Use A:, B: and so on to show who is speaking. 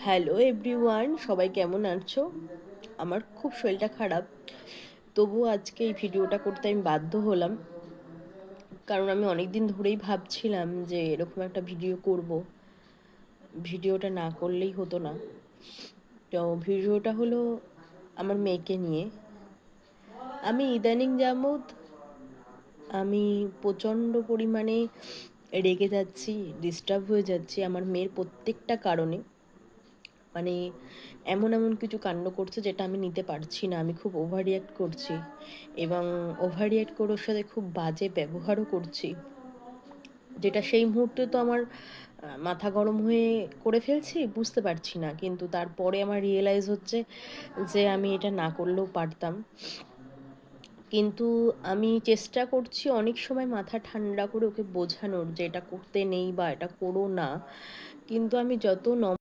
A: Hello everyone, সবাই কেমন আছো? আমার খুব শরীরটা খারাপ, তবুও আজকে এই ভিডিওটা করতে আমি বাধ্য হলাম। কারণ আমি অনেক দিন ধরেই ভাবছিলাম যে এরকম একটা ভিডিও করব। ভিডিওটা না করলেই হতো না। তো ভিডিওটা হলো আমার মেয়েকে নিয়ে। আমি ইদানিং যাবৎ আমি প্রচণ্ড পরিমাণে রেগে যাচ্ছি, ডিস্টার্ব হয়ে যাচ্ছি আমার মেয়ের প্রত্যেকটা কারণে। মানে এমন এমন কিছু কাণ্ড করছে যেটা আমি নিতে পারছি না। আমি খুব ওভার রিঅ্যাক্ট করছি এবং ওভার রিঅ্যাক্ট করে ওর সাথে খুব বাজে ব্যবহারও করছি। যেটা সেই মুহূর্তে তো আমার মাথা গরম হয়ে করে ফেলছি, বুঝতে পারছি না। কিন্তু তারপরে আমার রিয়ালাইজ হচ্ছে যে আমি এটা না করলেও পারতাম। কিন্তু আমি চেষ্টা করছি অনেক সময় মাথা ঠান্ডা করে ওকে বোঝানোর যে এটা করতে নেই বা এটা করো না। কিন্তু আমি যত